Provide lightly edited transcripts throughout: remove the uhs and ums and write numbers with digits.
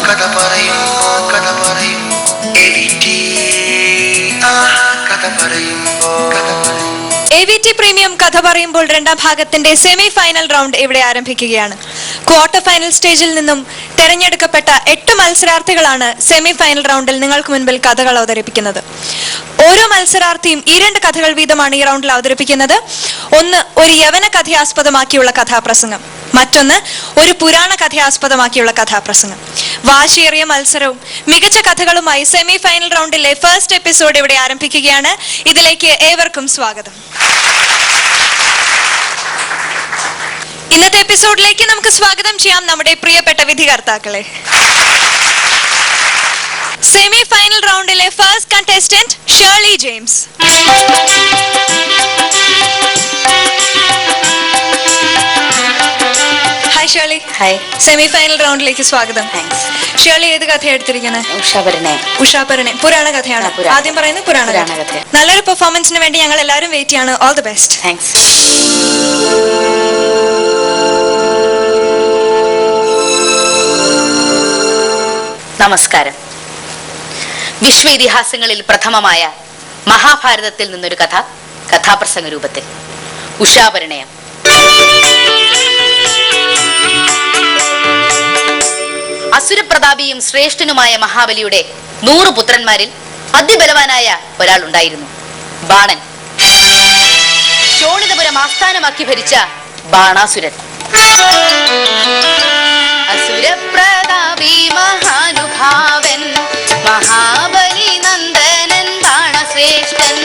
കഥ പറയും കഥ പറയും കഥ പറയും കഥ പറയും. AVT പ്രീമിയം കഥ പറയുമ്പോൾ രണ്ടാം ഭാഗത്തിന്റെ സെമി ഫൈനൽ റൗണ്ട് ഇവിടെ ആരംഭിക്കുകയാണ്. ക്വാർട്ടർ ഫൈനൽ സ്റ്റേജിൽ നിന്നും തെരഞ്ഞെടുക്കപ്പെട്ട 8 മത്സരാർത്ഥികളാണ് സെമി ഫൈനൽ റൗണ്ടിൽ നിങ്ങൾക്ക് മുൻപിൽ കഥകൾ അവതരിപ്പിക്കുന്നത്. ഓരോ മത്സരാർത്ഥിയും 2 കഥകൾ വീതമാണ് ഈ റൗണ്ടിൽ അവതരിപ്പിക്കുന്നത്. ഒന്ന് ഒരു യവന കഥയെ ആസ്പദമാക്കിയുള്ള കഥാപ്രസംഗം, മറ്റൊന്ന് ഒരു പുരാണ കഥയെ ആസ്പദമാക്കിയുള്ള കഥാപ്രസംഗം. വാശിയേറിയ മത്സരവും മികച്ച കഥകളുമായി സെമി ഫൈനൽ റൗണ്ടിലെ ഫസ്റ്റ് എപ്പിസോഡ് ഇവിടെ ആരംഭിക്കുകയാണ്. ഇതിലേക്ക് ഏവർക്കും സ്വാഗതം. ഇന്നത്തെ എപ്പിസോഡിലേക്ക് നമുക്ക് സ്വാഗതം ചെയ്യാം നമ്മുടെ പ്രിയപ്പെട്ട വിധികർത്താക്കളെ. സെമി ഫൈനൽ റൗണ്ടിലെ first contestant Shirley James. Hi Shirley. Hi. Semi final റൗണ്ടിലേക്ക് സ്വാഗതം. താങ്ക്സ്. ഷേർലി ഏത് കഥയാണ് എടുത്തിരിക്കുന്നത്? ഉഷാപരിണയം. പുരാണ കഥയാണ്. ആദ്യം പറയുന്നത് പുരാണ കഥ. നല്ലൊരു പെർഫോമൻസിന് വേണ്ടി ഞങ്ങൾ എല്ലാവരും വെയിറ്റ് ചെയ്യാണ്. All the best. താങ്ക്സ്. നമസ്കാരം. വിശ്വ ഇതിഹാസങ്ങളിൽ പ്രഥമമായ മഹാഭാരതത്തിൽ നിന്നൊരു കഥ കഥാപ്രസംഗ രൂപത്തിൽ. ഉഷാപരിണയം. അസുരപ്രതാപിയും ശ്രേഷ്ഠനുമായ മഹാബലിയുടെ 100 പുത്രന്മാരിൽ അതിബലവാനായ ഒരാൾ ഉണ്ടായിരുന്നു, ബാണൻ. ശോണിതപുരം ആസ്ഥാനമാക്കി ഭരിച്ച ബാണാസുരൻ. അസുരപ്രതാപി മഹാനുഭാവൻ, മഹാബലി നന്ദനൻ ബാണശ്രേഷ്ഠൻ.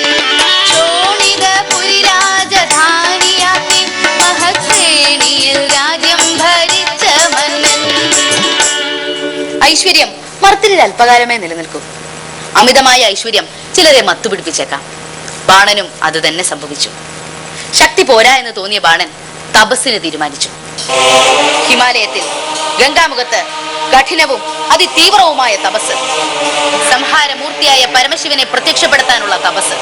ശോണിതപുരി രാജധാനിയാക്കി മഹശ്രേണിയിൽ രാജ്യം ഭരിച്ച മന്നൻ. ഐശ്വര്യം മർത്യരിൽ അല്പകാലമേ നിലനിൽക്കൂ. അമിതമായ ഐശ്വര്യം ചിലരെ മത്തുപിടിപ്പിച്ചേക്കാം. ബാണനും അത് തന്നെ സംഭവിച്ചു. ശക്തി പോരാ എന്ന് തോന്നിയ ബാണൻ തപസ്സിന് തീരുമാനിച്ചു. ഹിമാലയത്തിൽ ഗംഗാമുഖത്ത് കഠിനവും അതിതീവ്രവുമായ തപസ്. സംഹാരമൂർത്തിയായ പരമശിവനെ പ്രത്യക്ഷപ്പെടുത്താനുള്ള തപസ്.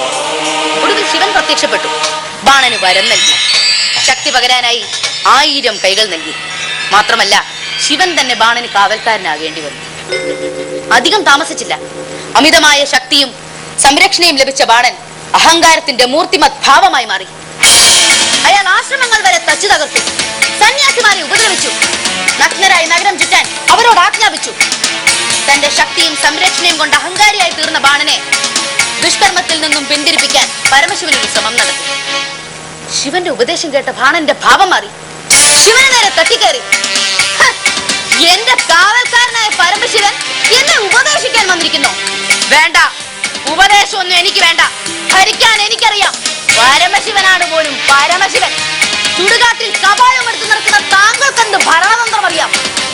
ഒടുവിൽ ശിവൻ പ്രത്യക്ഷപ്പെട്ടു. ബാണന് വരം നൽകി. ശക്തി പകരാനായി 1000 കൈകൾ നൽകി. മാത്രമല്ല, ശിവൻ തന്നെ ബാണന് കാവൽക്കാരനാകേണ്ടി വന്നു. അധികം താമസിച്ചില്ല. അമിതമായ ശക്തിയും സംരക്ഷണയും ലഭിച്ച ബാണൻ അഹങ്കാരത്തിന്റെ മൂർത്തിമത് ഭാവമായി മാറി. അയാൾ ആശ്രമങ്ങൾ വരെ തച്ചു തകർത്തു. സന്യാസിമാരെ ഉപദ്രവിച്ചു. നഗ്നരായി നഗരം ചുറ്റാൻ അവരോട് ആജ്ഞാപിച്ചു. തന്റെ ശക്തിയും സംരക്ഷണയും കൊണ്ട് അഹങ്കാരിയായി തീർന്ന ബാണനെ ദുഷ്കർമ്മത്തിൽ നിന്നും പിന്തിരിപ്പിക്കാൻ പരമശിവനൊരു ശ്രമം നടത്തി. ശിവന്റെ ഉപദേശം കേട്ട ബാണന്റെ ഭാവം മാറി. ശിവന് നേരെ തട്ടിക്കയറി. എന്റെ കാവൽക്കാരനായ പരമശിവൻ എന്നെ ഉപദേശിക്കാൻ വന്നിരിക്കുന്നു. വേണ്ട, ഉപദേശമൊന്നും എനിക്ക് വേണ്ട. ഭരിക്കാൻ എനിക്കറിയാം. പരമശിവനാണ് പോലും പരമശിവൻ. ചുടുകാട്ടിൽ കപാലം എടുത്തു നിൽക്കുന്ന താങ്കൾക്കെന്ത് ഭരണതന്ത്രം അറിയാം?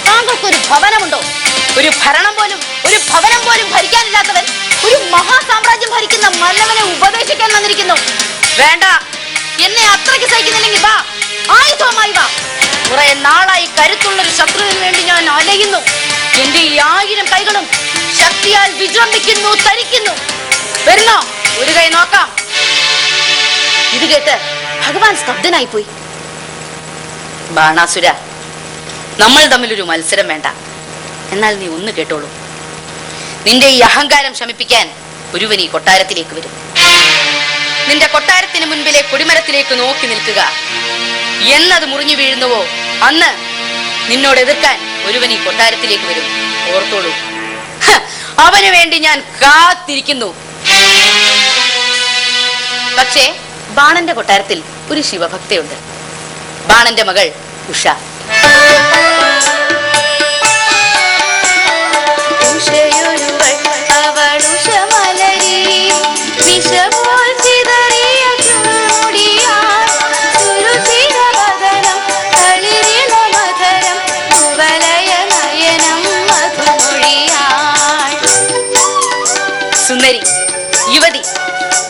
താങ്കൾക്കൊരു ഭവനമുണ്ടോ? ഒരു ഭവനം പോലും ഭരിക്കാനില്ലാത്തവൻ ഒരു മഹാസാമ്രാജ്യം ഭരിക്കുന്ന മല്ലവനെ ഉപദേശിക്കാൻ വന്നിരിക്കുന്നു. വേണ്ട, എന്നെ അത്രയ്ക്ക് സഹിക്കുന്നില്ലെങ്കിൽ വാ, ആയുധവുമായി വാ. കുറെ നാളായി കരുത്തുള്ളൊരു ശത്രുവിന് വേണ്ടി ഞാൻ അലയുന്നു. എന്റെ ഈ 1000 കൈകളും ശക്തിയാൽ വിജൃംഭിക്കുന്നു, തരിക്കുന്നു. വരുന്നോ? ഒരു കൈ നോക്കാം. ഇത് കേട്ട് ഭഗവാൻ സ്തബ്ധനായി പോയി. ബാണാസുര, നമ്മൾ തമ്മിലൊരു മത്സരം വേണ്ട. എന്നാൽ നീ ഒന്ന് കേട്ടോളൂ. നിന്റെ ഈ അഹങ്കാരം ശമിപ്പിക്കാൻ ഒരുവൻ ഈ കൊട്ടാരത്തിലേക്ക് വരും. നിന്റെ കൊട്ടാരത്തിന് മുൻപിലെ കൊടിമരത്തിലേക്ക് നോക്കി നിൽക്കുക. എന്നത് മുറിഞ്ഞു വീഴുന്നുവോ അന്ന് നിന്നോട് എതിർക്കാൻ ഒരുവൻ ഈ കൊട്ടാരത്തിലേക്ക് വരും. ഓർത്തോളൂ. അവന് വേണ്ടി ഞാൻ കാത്തിരിക്കുന്നു. പക്ഷേ ബാണന്റെ കൊട്ടാരത്തിൽ ഒരു ശിവഭക്തയുണ്ട്. ബാണന്റെ മകൾ ഉഷ. സുന്ദരി, യുവതി,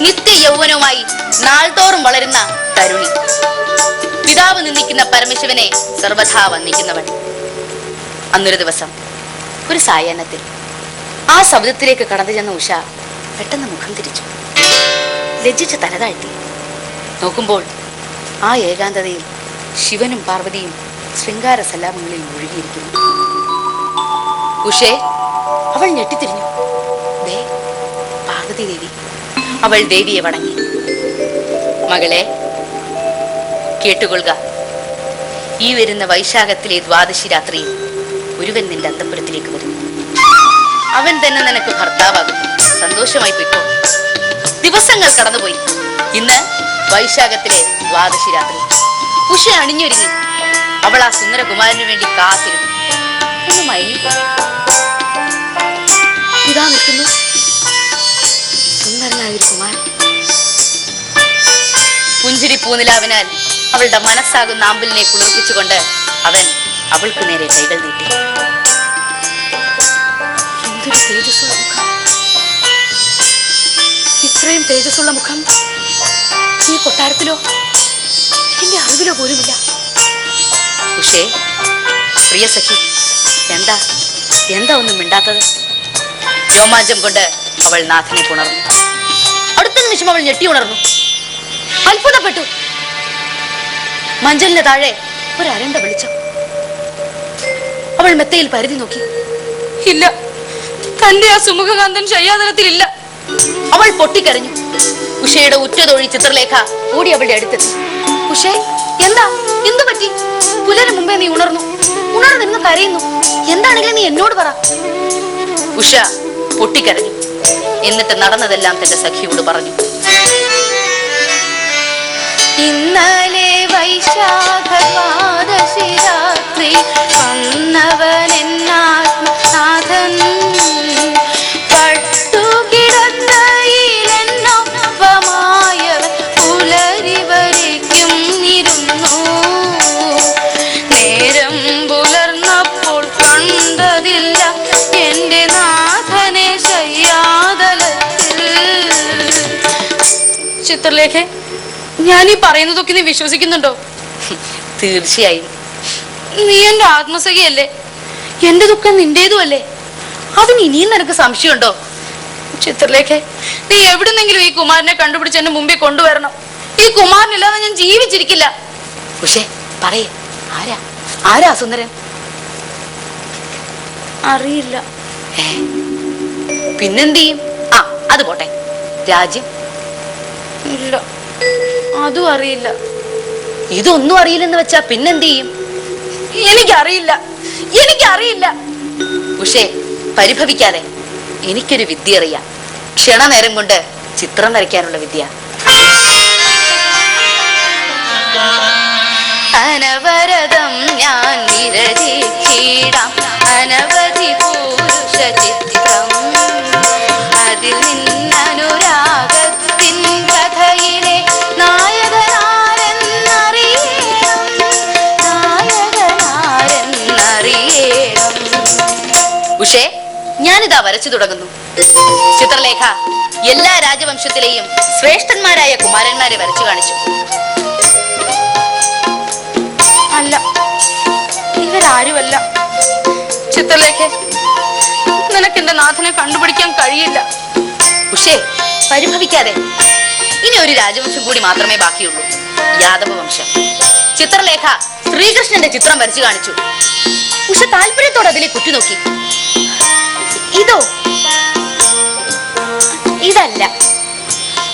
നിത്യ യൗവനവുമായി നാൾതോറും വളരുന്ന തരുണി. പിതാവ് നിന്ദിക്കുന്ന പരമശിവനെ സർവഥാ വന്ദിക്കുന്നവൾ. അന്നൊരു ദിവസം ഒരു സായാഹ്നത്തിൽ ആ ശബ്ദത്തിലേക്ക് കടന്നു ചെന്ന ഉഷ പെട്ടെന്ന് മുഖം തിരിച്ചു. ലജ്ജിച്ച് തലതാഴ്ത്തി നോക്കുമ്പോൾ ആ ഏകാന്തതയിൽ ശിവനും പാർവതിയും ശൃംഗാര സല്ലാപങ്ങളിൽ മുഴുകിയിരിക്കുന്നു. ഉഷേ, അവൾ ഞെട്ടിത്തിരിഞ്ഞു. ദേ, പാർവതി ദേവി. അവൾ ദേവിയെ വണങ്ങി. മകളെ, കേട്ടുകൊള്ളുക. ഈ വരുന്ന വൈശാഖത്തിലെ ദ്വാദശി രാത്രിയിൽ ഒരുവൻ നിന്റെ അന്തപുരത്തിലേക്ക് വരുന്നു. അവൻ തന്നെ നിനക്ക് ഭർത്താവാകും. സന്തോഷമായി പോയിക്കോ. ദിവസങ്ങൾ കടന്നുപോയി. ഇന്ന് വൈശാഖത്തിലെ ദ്വാദശി രാത്രി. ഉഷ അണിഞ്ഞൊരുങ്ങി. അവൾ ആ സുന്ദരകുമാരന് വേണ്ടി കാത്തിരുന്നു. ഒന്ന് മയങ്ങിപ്പോ. ഇതാ നിൽക്കുന്നു സുന്ദരനായ ഒരു കുമാരൻ. പുഞ്ചിരി പൂനിലാവിനാൽ അവളുടെ മനസ്സാകുന്ന ആമ്പലിനെ കുളിർപ്പിച്ചുകൊണ്ട് അവൻ അവൾക്ക് നേരെ കൈകൾ നീട്ടി. എന്തൊരു തേജസ്സുള്ള മുഖം! ഇത്രയും തേജസ്സുള്ള മുഖം ഈ കൊട്ടാരത്തിലോ എന്റെ അറിവിലോ പോലുമില്ല. ഉഷേ, പ്രിയ സഖി, എന്താ ഒന്നും മിണ്ടാത്തത്? രോമാഞ്ചം കൊണ്ട് അവൾ നാഥനെ പുണർന്നു. അടുത്ത നിമിഷം അവൾ ഞെട്ടി ഉണർന്നു. അത്ഭുതപ്പെട്ടു. മഞ്ചലിന് താഴെ ഒരു അരണ്ട വെളിച്ചം. അവൾ മെത്തയിൽ പരിധി നോക്കി. ഇല്ല, തന്റെ ആ സുമുഖകാന്തൻ ശയ്യാതലത്തിലില്ല. അവൾ പൊട്ടിക്കരഞ്ഞു. ഉഷയുടെ ഉറ്റതൊഴി ചിത്രലേഖ ഓടി അവളുടെ അടുത്തെത്തി. ഉഷേ, എന്തു പറ്റി? പുലരും മുമ്പേ നീ ഉണർന്നിരുന്ന് കരയുന്നു. എന്താണെങ്കിലും നീ എന്നോട് പറ. ഉഷ പൊട്ടിക്കരഞ്ഞു. എന്നിട്ട് നടന്നതെല്ലാം തന്റെ സഖിയോട് പറഞ്ഞു. ഇന്നലെ വൈശാഖദ്വാദശി രാത്രി വന്നവൻ എന്നാത്മനാഥൻ പട്ടുകിടന്നയിലെന്നൊപ്പമായവൻ പുലരി വരയ്ക്കും ഇരുന്നു. നേരം പുലർന്നപ്പോൾ കണ്ടതില്ല എന്റെ നാഥനെ ശയ്യാതലത്തിൽ. ചിത്രലേഖ, ഞാനീ പറയുന്നതൊക്കെ നീ വിശ്വസിക്കുന്നുണ്ടോ? തീർച്ചയായും. നീ എന്റെ ആത്മസഖിയല്ലേ? എന്റെ ദുഃഖം നിന്റേതുമല്ലേ? അതിന് ഇനിയും നിനക്ക് സംശയമുണ്ടോ? ചിത്രലേഖ, നീ എവിടുന്നെങ്കിലും ഈ കുമാരനെ കണ്ടുപിടിച്ച് എന്റെ മുമ്പിൽ കൊണ്ടുവരണം. ഈ കുമാരനില്ലാതെ ഞാൻ ജീവിച്ചിരിക്കില്ല. പക്ഷേ പറയേ, ആരാ സുന്ദരൻ? അറിയില്ല. പിന്നെന്ത് ചെയ്യും? അത് പോട്ടെ, രാജ്യം? ഇല്ല, അതും അറിയില്ല. ഇതൊന്നും അറിയില്ലെന്ന് വെച്ചാ പിന്നെന്ത് ചെയ്യും? എനിക്കറിയില്ല. പക്ഷേ പരിഭവിക്കാതെ, എനിക്കൊരു വിദ്യ അറിയാം. ക്ഷണനേരം കൊണ്ട് ചിത്രം വരയ്ക്കാനുള്ള വിദ്യ. അനവരതം ഞാൻ വിരചിച്ചിടാം അനവധി പുരുഷ ചിത്രം. അതിൽ നിന്നനുരാഗത്തിൻ കഥയിലെ നായകനാരെന്നറിയണം. ഉഷേ, ഞാനിതാ വരച്ചു തുടങ്ങുന്നു. ചിത്രലേഖ എല്ലാ രാജവംശത്തിലെയും ശ്രേഷ്ഠന്മാരായ കുമാരന്മാരെ വരച്ചു കാണിച്ചു. അല്ല, ഇവരാരുമല്ല. ചിത്രലേഖ, നിനക്ക് എന്റെ നാഥനെ കണ്ടുപിടിക്കാൻ കഴിയില്ല. ഉഷേ, പരിഭവിക്കാതെ. ഇനി ഒരു രാജവംശം കൂടി മാത്രമേ ബാക്കിയുള്ളൂ, യാദവ വംശം. ചിത്രലേഖ ശ്രീകൃഷ്ണന്റെ ചിത്രം വരച്ചു കാണിച്ചു. ഉഷ താല്പര്യത്തോടെ അതിലേക്ക് കുത്തിനോക്കി. ഇതല്ല.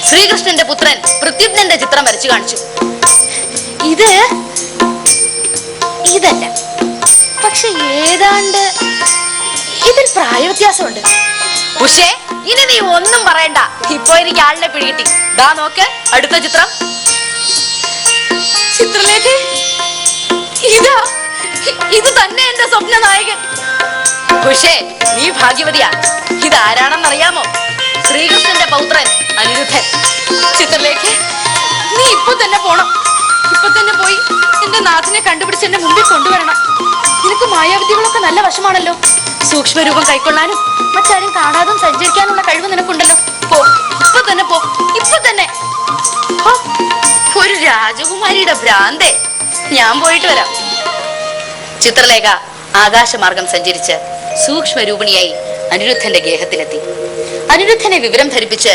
ശ്രീകൃഷ്ണന്റെ പുത്രൻ പ്രത്യുപ്നന്റെ ചിത്രം വരച്ചു കാണിച്ചു. ഇതല്ല. പക്ഷെ ഏതാണ്ട് ഇതിൽ പ്രായവ്യത്യാസമുണ്ട്. ഉഷേ, ഇനി നീ ഒന്നും പറയണ്ട. ഇപ്പൊ എനിക്ക് ആളിനെ പിടികിട്ടി. ദാ നോക്ക്, അടുത്ത ചിത്രം. ചിത്രലേഖ, ഇത് തന്നെ എന്റെ സ്വപ്ന നായകൻ. ഉഷേ, നീ ഭാഗ്യവതിയാ. ഇതാരാണെന്നറിയാമോ? ശ്രീകൃഷ്ണന്റെ പൗത്രൻ അനിരുദ്ധൻ. ചിത്രലേഖ, നീ ഇപ്പൊ തന്നെ പോണം. ഇപ്പൊ തന്നെ പോയി എന്റെ നാഥനെ കണ്ടുപിടിച്ച് എന്റെ മുമ്പിൽ കൊണ്ടുവരണം. നിനക്ക് മായാവിദ്യകളൊക്കെ നല്ല വശമാണല്ലോ. സൂക്ഷ്മരൂപം കൈക്കൊള്ളാനും മറ്റാരും കാണാതും സഞ്ചരിക്കാനുള്ള കഴിവ് നിനക്കുണ്ടല്ലോ. പോ, ഇപ്പൊ തന്നെ പോ, ഇപ്പൊ തന്നെ. ഒരു രാജകുമാരിയുടെ ഭ്രാന്തേ. ഞാൻ പോയിട്ട് വരാം. ചിത്രലേഖ ആകാശമാർഗം സഞ്ചരിച്ച് സൂക്ഷ്മരൂപിണിയായി അനിരുദ്ധന്റെ ഗേഹത്തിലെത്തി. അനിരുദ്ധനെ വിവരം ധരിപ്പിച്ച്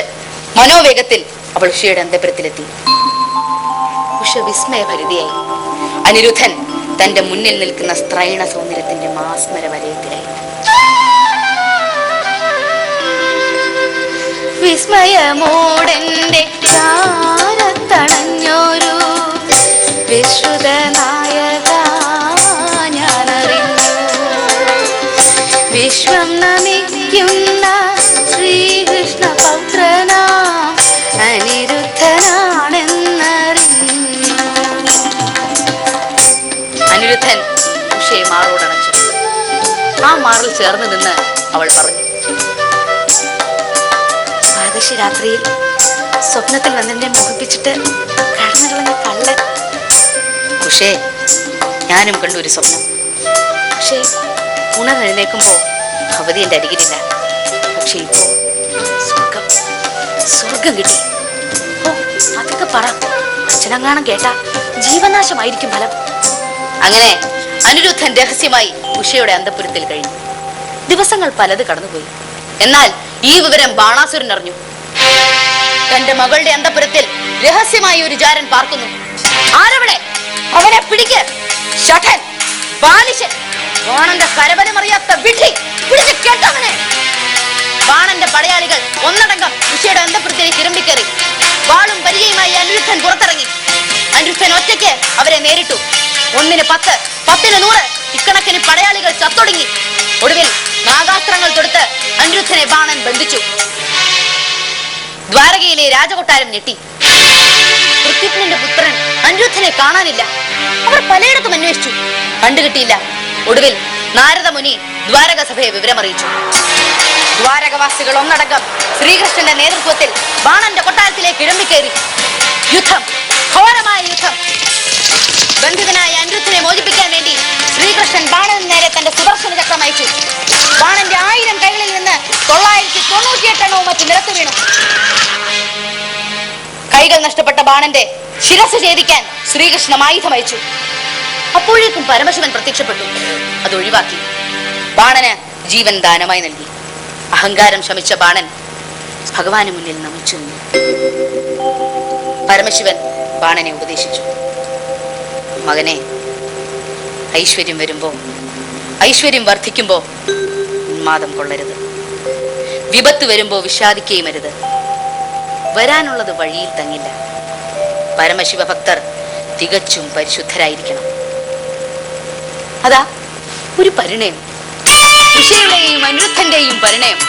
മനോവേഗത്തിൽ അവൾ ഉഷയുടെ അന്തപുരത്തിലെത്തി. ഉഷ വിസ്മയഭരിതയായി. അനിരുദ്ധൻ തന്റെ മുന്നിൽ നിൽക്കുന്ന സ്ത്രൈണ സൗന്ദര്യത്തിന്റെ മാസ്മര വലയത്തിലായി. വിസ്മയമോടെന്റെ ചാരത്തണഞ്ഞൊരു വിശ്രുത നായക ഞാനറിഞ്ഞു. വിശ്വം നമിക്കുന്ന ശ്രീകൃഷ്ണ പൗത്രനാം അനിരുദ്ധനാണെന്നറിഞ്ഞു. അനിരുദ്ധൻ ഉഷയെ മാറോടണച്ചു. ആ മാറിൽ ചേർന്ന് നിന്ന് അവൾ പറഞ്ഞു, ദ്വാദശി രാത്രിയിൽ സ്വപ്നത്തിൽ വന്നെന്നെ മോഹിപ്പിച്ചിട്ട് കടന്നു കളഞ്ഞ കള്ളൻ. ഉഷേ, ഞാനും കണ്ടു ഒരു സ്വപ്നം. പക്ഷേ ഉണർന്നെഴുന്നേക്കുമ്പോ ഭവതി എന്റെ അരികിലില്ല. പക്ഷെ ഇപ്പോ സ്വർഗം സ്വർഗം കിട്ടി. ഓ, അതൊക്കെ പറ, അച്ഛനങ്ങാണം കേട്ടാ ജീവനാശമായിരിക്കും ഫലം. അങ്ങനെ അനിരുദ്ധൻ രഹസ്യമായി ഉഷയുടെ അന്തഃപുരത്തിൽ കഴിഞ്ഞു. ദിവസങ്ങൾ പലത് കടന്നുപോയി. എന്നാൽ ഈ വിവരം ബാണാസുരൻ അറിഞ്ഞു. തന്റെ മകളുടെ അന്തഃപുരത്തിൽ രഹസ്യമായി ഒരു ജാരൻ പാർക്കുന്നു. ആരവിടെ? അവനെ പിടിക്ക്. ശഠൻ, ബാലിശൻ, ബാണന്റെ കരബലമറിയാത്ത വിഡ്ഢി, പിടിച്ച് കേട്ടവനെ. ബാണന്റെ പടയാളികൾ ഒന്നടങ്കം ഉഷയുടെ അന്തഃപുരത്തിലേക്ക് ഇരമ്പിക്കേറി. വാളും പരിചയമായി അനിരുദ്ധൻ പുറത്തിറങ്ങി. അനിരുദ്ധൻ ഒറ്റയ്ക്ക് അവരെ നേരിട്ടു. 1-ന് 10, 10-ന് 100 ഇക്കണക്കിന് പടയാളികൾ ചത്തൊടുങ്ങി. ഒടുവിൽ നാഗാസ്ത്രങ്ങൾ തൊടുത്ത് അനിരുദ്ധനെ ബാണൻ ബന്ധിച്ചു. ദ്വാരകയിലെ രാജകൊട്ടാരം ഞെട്ടി. പൃഥ്വിന്റെ പുത്രൻ അനിരുദ്ധനെ കാണാനില്ല. അവർ പലയിടത്തും അന്വേഷിച്ചു, കണ്ടുകിട്ടിയില്ല. ഒടുവിൽ നാരദമുനി ദ്വാരക സഭയെ വിവരമറിയിച്ചു. ദ്വാരകവാസികൾ ഒന്നടങ്കം ശ്രീകൃഷ്ണന്റെ നേതൃത്വത്തിൽ ബാണന്റെ കൊട്ടാരത്തിലേക്ക് ഇഴമ്പിക്കേറി. യുദ്ധം, ഘോരമായ യുദ്ധം. ബന്ധിതനായ അനിരുദ്ധനെ മോചിപ്പിക്കാൻ വേണ്ടി ശ്രീകൃഷ്ണൻ ബാണന് നേരെ തന്റെ സുദർശന ചക്രം അയച്ചു. ബാണന്റെ 1000 കൈകളിൽ നിന്ന് 998 എണ്ണവും മറ്റ് നിരത്തു വീണു. കൈകൾ നഷ്ടപ്പെട്ട ബാണന്റെ ശിരസ് ഛേദിക്കാൻ ശ്രീകൃഷ്ണൻ ആയുധം അയച്ചു. അപ്പോഴേക്കും പരമശിവൻ പ്രത്യക്ഷപ്പെട്ടു. അത് ഒഴിവാക്കി. ബാണന് ജീവൻ ദാനമായി നൽകി. അഹങ്കാരം ശമിച്ച ബാണൻ ഭഗവാന് മുന്നിൽ നമിച്ചു നിന്നു. പരമശിവൻ ബാണനെ ഉപദേശിച്ചു. മകനെ, ഐശ്വര്യം വരുമ്പോ, ഐശ്വര്യം വർദ്ധിക്കുമ്പോ ഉന്മാദം കൊള്ളരുത്. വിപത്ത് വരുമ്പോ വിഷാദിക്കുകയും അരുത്. വരാനുള്ളത് വഴിയിൽ തങ്ങില്ല. പരമശിവ ഭക്തർ തികച്ചും പരിശുദ്ധരായിരിക്കണം. അതാ ഒരു പരിണയം, ഉഷയുടെയും അനിരുദ്ധന്റെയും പരിണയം.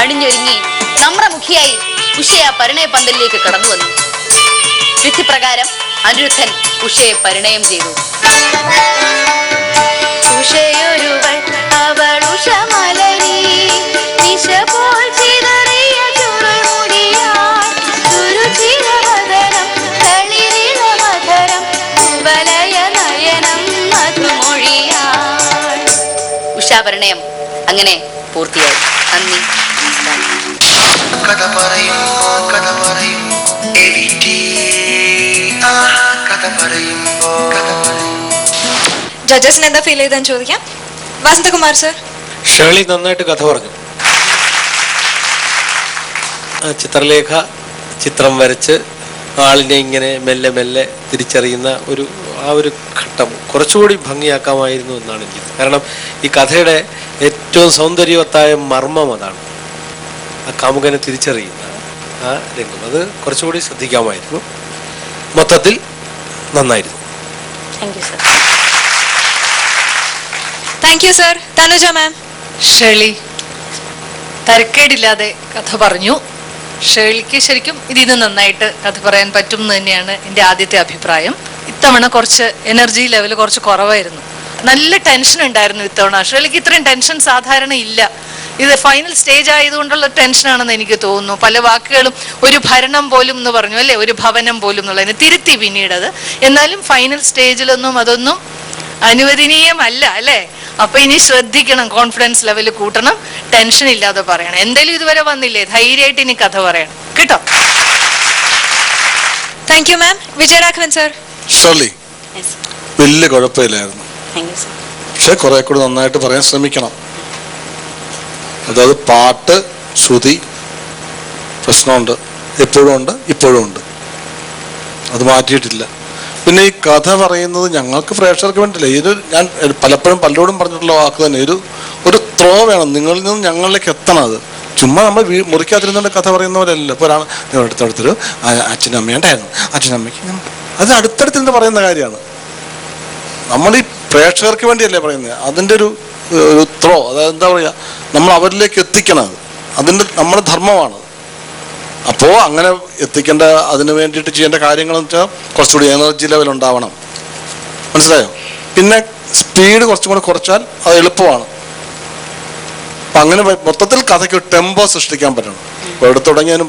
അണിഞ്ഞൊരുങ്ങി നമ്രമുഖിയായി ഉഷയ പരിണയ പന്തലിലേക്ക് കടന്നു വന്നു. വിധിപ്രകാരം അനിരുദ്ധൻ ഉഷയെ പരിണയം ചെയ്തു. ഉഷയൊരുവൾ അവൾ ഉഷമലരി നിശപോൽ ചിതറിയ ചുരുൾമുടിയാൽ സുരുചിരവദനം തളിരിളമധരം കുവലയ നയനം മധുമൊഴിയാൽ. ഉഷാപരിണയം അങ്ങനെ പൂർത്തിയായി. നന്ദി, നമസ്കാരം. കഥ പറയും കഥ പറയും കഥ പറയുമ്പോ കഥ പറയും. ജഡ്ജസിന് എന്താ ഫീൽ ചെയ്തെന്ന് ചോദിക്കാം. വസന്തകുമാർ സർ. ഷേളി നന്നായിട്ട് കഥ പറഞ്ഞു. ചിത്രലേഖ ചിത്രം വരച്ച് ആളിനെ ഇങ്ങനെ മെല്ലെ മെല്ലെ തിരിച്ചറിയുന്ന ആ ഒരു ഘട്ടം കുറച്ചുകൂടി ഭംഗിയാക്കാമായിരുന്നു എന്നാണ് എനിക്ക്. കാരണം ഈ കഥയുടെ ഏറ്റവും സൗന്ദര്യവത്തായ മർമ്മം അതാണ്, ആ കാമുകനെ തിരിച്ചറിയുന്ന ആ രംഗം. അത് കുറച്ചുകൂടി ശ്രദ്ധിക്കാമായിരുന്നു. മൊത്തത്തിൽ നന്നായിരുന്നു. Thank you sir. Tanuja ma'am. Shirley തരക്കേടില്ലാതെ കഥ പറഞ്ഞു. ഷേളിക്ക് ശരിക്കും ഇതിന് നന്നായിട്ട് കഥ പറയാൻ പറ്റും എന്ന് തന്നെയാണ് എൻ്റെ ആദ്യത്തെ അഭിപ്രായം. ഇത്തവണ കുറച്ച് എനർജി ലെവൽ കുറച്ച് കുറവായിരുന്നു. നല്ല ടെൻഷൻ ഉണ്ടായിരുന്നു ഇത്തവണ. ഷേളിക്ക് ഇത്രയും ടെൻഷൻ സാധാരണ ഇല്ല. ഇത് ഫൈനൽ സ്റ്റേജ് ആയതുകൊണ്ടുള്ള ടെൻഷനാണെന്ന് എനിക്ക് തോന്നുന്നു. പല വാക്കുകളും ഒരു ഭരണം പോലും എന്ന് പറഞ്ഞു അല്ലേ, ഒരു ഭവനം പോലും എന്നുള്ളതിന് തിരുത്തി പിന്നീടത്. എന്നാലും ഫൈനൽ സ്റ്റേജിലൊന്നും അതൊന്നും അനുവദനീയമല്ല അല്ലേ. അപ്പൊ ഇനി ശ്രദ്ധിക്കണം, കോൺഫിഡൻസ് ലെവൽ കൂട്ടണം, ടെൻഷൻ ഇല്ലാതെ പറയണം. എന്തായാലും ഇതുവരെ വന്നില്ലേ, ധൈര്യമായിട്ട് ഇനി കഥ പറയണം കേട്ടോ. Thank you ma'am. Vijayaraghavan sir. Surely വലിയ കുഴപ്പമില്ലായിരുന്നു, പക്ഷെ കുറെ കൂടി നന്നായിട്ട് പറയാൻ ശ്രമിക്കണം. അതായത് പാട്ട്, ശ്രുതി പ്രശ്നമുണ്ട്, എപ്പോഴും ഉണ്ട്, ഇപ്പോഴും ഉണ്ട്, അത് മാറ്റിയിട്ടില്ല. പിന്നെ ഈ കഥ പറയുന്നത് ഞങ്ങൾക്ക് പ്രേക്ഷകർക്ക് വേണ്ടിയില്ല. ഇത് ഞാൻ പലപ്പോഴും പലരോടും പറഞ്ഞിട്ടുള്ള വാക്ക് തന്നെ, ഒരു ത്രോ വേണം, നിങ്ങളിൽ നിന്നും ഞങ്ങളിലേക്ക് എത്തണം. അത് ചുമ്മാ നമ്മൾ മുറിക്കാതിരുന്നുകൊണ്ട് കഥ പറയുന്നവരല്ല. ഇപ്പോൾ ഒരാൾ അടുത്തടുത്തൊരു അച്ഛനും അമ്മയും ഉണ്ടായിരുന്നു, അച്ഛനും അമ്മയ്ക്ക് അത് അടുത്തടുത്തിരുന്ന് പറയുന്ന കാര്യമാണ്. നമ്മൾ ഈ പ്രേക്ഷകർക്ക് വേണ്ടിയല്ലേ പറയുന്നത്, അതിൻ്റെ ഒരു ത്രോ, അതായത് എന്താ പറയുക, നമ്മൾ അവരിലേക്ക് എത്തിക്കണം. അതിൻ്റെ നമ്മുടെ ധർമ്മമാണ്. അപ്പോൾ അങ്ങനെ എത്തിക്കേണ്ട, അതിന് വേണ്ടിയിട്ട് ചെയ്യേണ്ട കാര്യങ്ങളെന്ന് വെച്ചാൽ കുറച്ചുകൂടി എനർജി ലെവൽ ഉണ്ടാവണം. മനസ്സിലായോ? പിന്നെ സ്പീഡ് കുറച്ചും കൂടെ കുറച്ചാൽ അത് എളുപ്പമാണ്. അപ്പം അങ്ങനെ മൊത്തത്തിൽ കഥയ്ക്ക് ടെമ്പോ സൃഷ്ടിക്കാൻ പറ്റണം. ഇപ്പോൾ എവിടെ തുടങ്ങിയാലും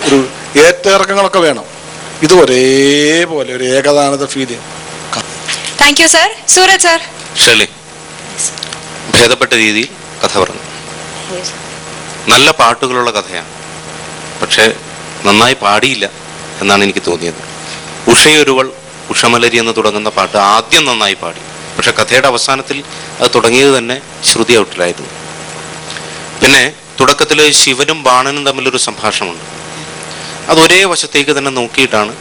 ഒരു ഏറ്റയിറക്കങ്ങളൊക്കെ വേണം. ഇത് ഒരേപോലെ ഒരു ഏകദാനത ഫീൽ ചെയ്യും. Thank you sir. Suraj sir. Shirley ഭേദപ്പെട്ട രീതിയിൽ കഥ പറഞ്ഞു. നല്ല പാട്ടുകളുള്ള കഥയാണ്, പക്ഷെ നന്നായി പാടിയില്ല എന്നാണ് എനിക്ക് തോന്നിയത്. ഉഷയൊരുവൾ ഉഷമലരി എന്ന് തുടങ്ങുന്ന പാട്ട് ആദ്യം നന്നായി പാടി, പക്ഷെ കഥയുടെ അവസാനത്തിൽ അത് തുടങ്ങിയത് തന്നെ ശ്രുതി ഔട്ടിലായിരുന്നു. പിന്നെ തുടക്കത്തിൽ ശിവനും ബാണനും തമ്മിലൊരു സംഭാഷണമുണ്ട്. അത് ഒരേ വശത്തേക്ക് തന്നെ നോക്കിയിട്ടാണ്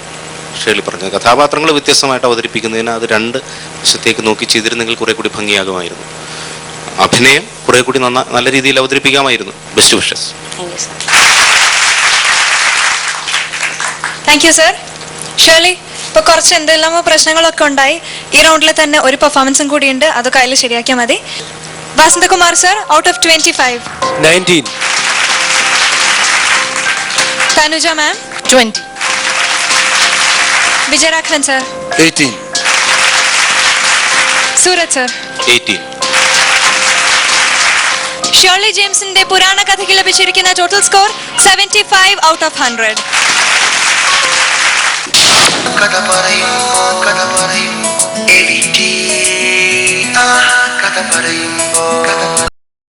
ഷേർലി പറഞ്ഞത്. കഥാപാത്രങ്ങൾ വ്യത്യസ്തമായിട്ട് അവതരിപ്പിക്കുന്നതിന് അത് രണ്ട് വശത്തേക്ക് നോക്കി ചെയ്തിരുന്നെങ്കിൽ കുറെ കൂടി ഭംഗിയാകുമായിരുന്നു. അഭിനയം കുറെ കൂടി നല്ല രീതിയിൽ അവതരിപ്പിക്കാമായിരുന്നു. Best wishes. Thank you sir. Shirley, ഇപ്പൊ കുറച്ച് എന്തെല്ലാമോ പ്രശ്നങ്ങളൊക്കെ ഉണ്ടായി. ഈ റൗണ്ടിൽ തന്നെ ഒരു പെർഫോമൻസും കൂടിയുണ്ട്, അതൊക്കെ അതിൽ ശരിയാക്കിയാൽ മതി. Vasanthakumar sir, out of 25. 19. Tanuja ma'am. 20. Vijayaraghavan sir. 18. Sooraj sir. 18. Shirley ജെയിംസിന്റെ പുരാണ കഥയ്ക്ക് ലഭിച്ചിരിക്കുന്ന ടോട്ടൽ സ്കോർ 75 ഔട്ട് ഓഫ് 100. കഥ പറയുമ്പോ എഡിറ്റ് കഥ പറയുമ്പോ